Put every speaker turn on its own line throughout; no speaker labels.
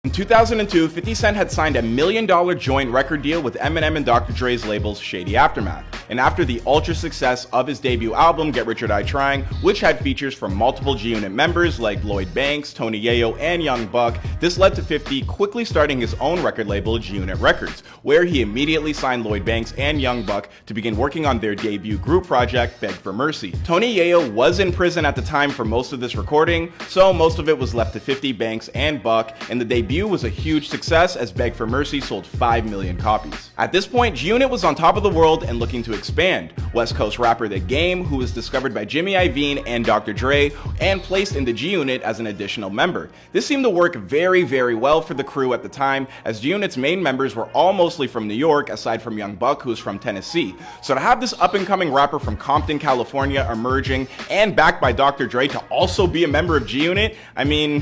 In 2002, 50 Cent had signed a $1 million joint record deal with Eminem and Dr. Dre's labels Shady Aftermath. And after the ultra success of his debut album, Get Rich or Die Trying, which had features from multiple G-Unit members like Lloyd Banks, Tony Yayo, and Young Buck, this led to 50 quickly starting his own record label, G-Unit Records, where he immediately signed Lloyd Banks and Young Buck to begin working on their debut group project, Beg for Mercy. Tony Yayo was in prison at the time for most of this recording, so most of it was left to 50, Banks, and Buck, and the debut was a huge success as Beg for Mercy sold 5 million copies. At this point, G-Unit was on top of the world and looking to expand. West Coast rapper The Game, who was discovered by Jimmy Iovine and Dr. Dre, and placed in the G-Unit as an additional member. This seemed to work very, very well for the crew at the time, as G-Unit's main members were all mostly from New York, aside from Young Buck, who was from Tennessee. So to have this up-and-coming rapper from Compton, California emerging, and backed by Dr. Dre to also be a member of G-Unit, I mean,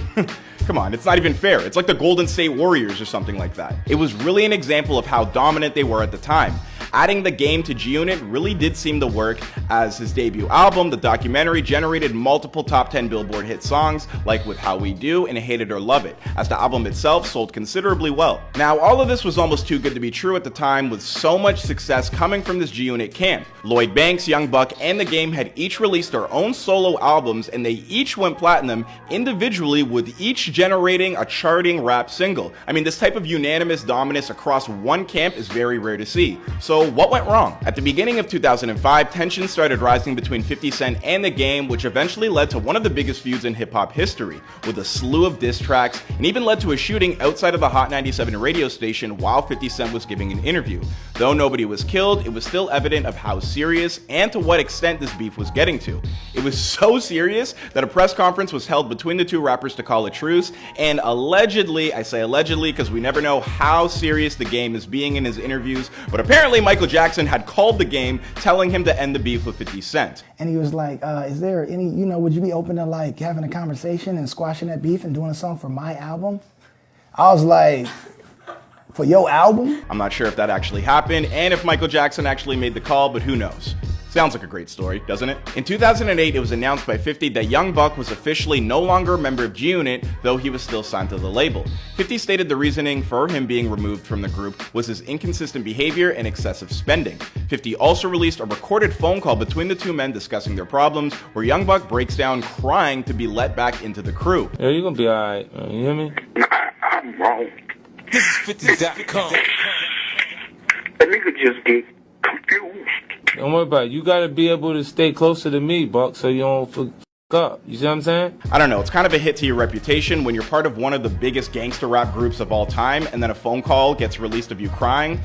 come on, it's not even fair. It's like the Golden State Warriors or something like that. It was really an example of how dominant they were at the time. Adding The Game to G-Unit really did seem to work, as his debut album, The Documentary, generated multiple top 10 Billboard hit songs, like With How We Do and Hate It or Love It, as the album itself sold considerably well. Now, all of this was almost too good to be true at the time, with so much success coming from this G-Unit camp. Lloyd Banks, Young Buck, and The Game had each released their own solo albums, and they each went platinum individually, with each generating a charting rap single. I mean, this type of unanimous dominance across one camp is very rare to see. So what went wrong? At the beginning of 2005, tensions started rising between 50 Cent and The Game, which eventually led to one of the biggest feuds in hip-hop history, with a slew of diss tracks, and even led to a shooting outside of the Hot 97 radio station while 50 Cent was giving an interview. Though nobody was killed, it was still evident of how serious and to what extent this beef was getting to. It was so serious that a press conference was held between the two rappers to call a truce, and allegedly, I say allegedly because we never know how serious The Game is being in his interviews, but apparently Michael Jackson had called The Game, telling him to end the beef with 50 Cent.
And he was like, is there any, would you be open to like having a conversation and squashing that beef and doing a song for my album? I was like, for your album?
I'm not sure if that actually happened and if Michael Jackson actually made the call, but who knows? Sounds like a great story, doesn't it? In 2008, it was announced by 50 that Young Buck was officially no longer a member of G-Unit, though he was still signed to the label. 50 stated the reasoning for him being removed from the group was his inconsistent behavior and excessive spending. 50 also released a recorded phone call between the two men discussing their problems, where Young Buck breaks down crying to be let back into the crew.
Yeah, you're gonna be alright, you hear me?
Nah, I'm wrong.
This is 50.com.
That nigga just get confused.
Don't worry about it. You gotta be able to stay closer to me, Buck, so you don't fuck up. You see what I'm saying?
I don't know, it's kind of a hit to your reputation when you're part of one of the biggest gangster rap groups of all time, and then a phone call gets released of you crying.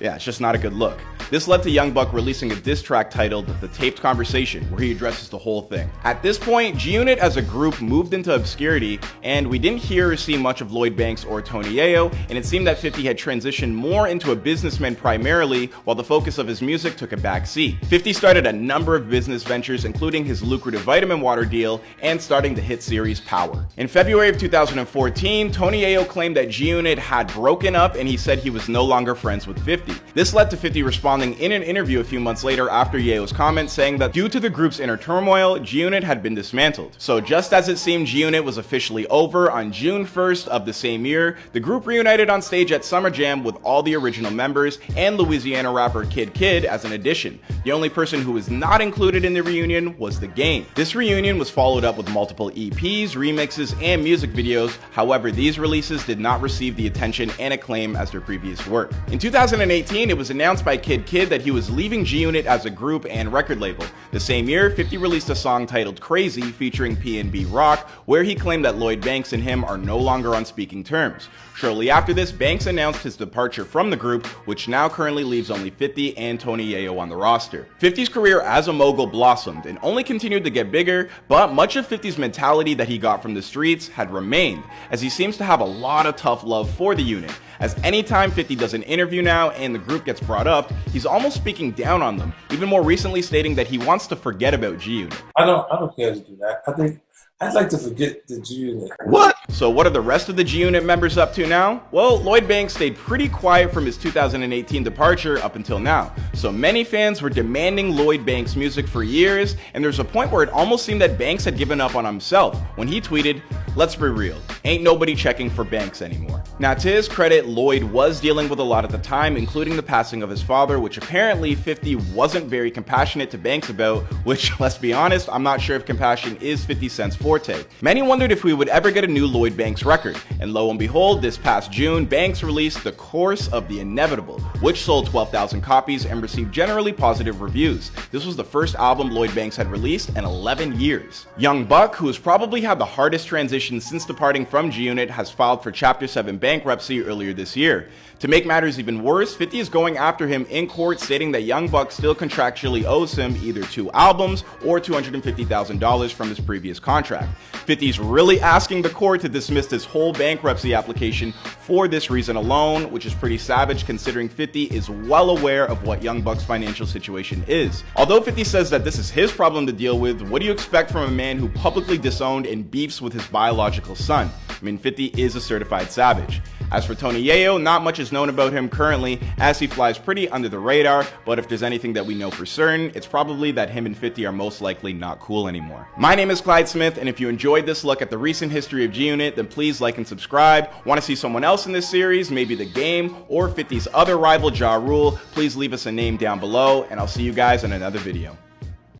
Yeah, it's just not a good look. This led to Young Buck releasing a diss track titled The Taped Conversation, where he addresses the whole thing. At this point, G-Unit as a group moved into obscurity, and we didn't hear or see much of Lloyd Banks or Tony Yayo, and it seemed that 50 had transitioned more into a businessman primarily, while the focus of his music took a back seat. 50 started a number of business ventures, including his lucrative vitamin water deal, and starting the hit series Power. In February of 2014, Tony Yayo claimed that G-Unit had broken up, and he said he was no longer friends with 50. This led to 50 responding in an interview a few months later after Yayo's comment, saying that due to the group's inner turmoil, G-Unit had been dismantled. So just as it seemed G-Unit was officially over, on June 1st of the same year, the group reunited on stage at Summer Jam with all the original members and Louisiana rapper Kid Kid as an addition. The only person who was not included in the reunion was The Game. This reunion was followed up with multiple EPs, remixes, and music videos. However, these releases did not receive the attention and acclaim as their previous work. In 2018, it was announced by Kid Kid that he was leaving G-Unit as a group and record label. The same year, 50 released a song titled Crazy featuring PNB Rock, where he claimed that Lloyd Banks and him are no longer on speaking terms. Shortly after this, Banks announced his departure from the group, which now currently leaves only 50 and Tony Yayo on the roster. 50's career as a mogul blossomed and only continued to get bigger, but much of 50's mentality that he got from the streets had remained, as he seems to have a lot of tough love for the unit. As anytime 50 does an interview now and the group gets brought up, he's almost speaking down on them, even more recently stating that he wants to forget about G-Unit.
I don't care to do that. I'd like to forget the G-Unit.
What? So what are the rest of the G-Unit members up to now? Well, Lloyd Banks stayed pretty quiet from his 2018 departure up until now. So many fans were demanding Lloyd Banks music for years, and there's a point where it almost seemed that Banks had given up on himself when he tweeted, "Let's be real, ain't nobody checking for Banks anymore." Now, to his credit, Lloyd was dealing with a lot at the time, including the passing of his father, which apparently 50 wasn't very compassionate to Banks about, which, let's be honest, I'm not sure if compassion is 50 Cent's forte. Many wondered if we would ever get a new Lloyd Banks record, and lo and behold, this past June, Banks released The Course of the Inevitable, which sold 12,000 copies and received generally positive reviews. This was the first album Lloyd Banks had released in 11 years. Young Buck, who has probably had the hardest transition since departing from G-Unit, has filed for Chapter 7 bankruptcy earlier this year. To make matters even worse, 50 is going after him in court, stating that Young Buck still contractually owes him either 2 albums or $250,000 from his previous contract. 50's really asking the court to dismiss this whole bankruptcy application for this reason alone, which is pretty savage considering 50 is well aware of what Young Buck's financial situation is. Although 50 says that this is his problem to deal with, what do you expect from a man who publicly disowned and beefs with his biological son? I mean, 50 is a certified savage. As for Tony Yayo, not much is known about him currently, as he flies pretty under the radar, but if there's anything that we know for certain, it's probably that him and 50 are most likely not cool anymore. My name is Clyde Smith, and if you enjoyed this look at the recent history of G-Unit, then please like and subscribe. Want to see someone else in this series, maybe The Game, or 50's other rival Ja Rule, please leave us a name down below, and I'll see you guys in another video.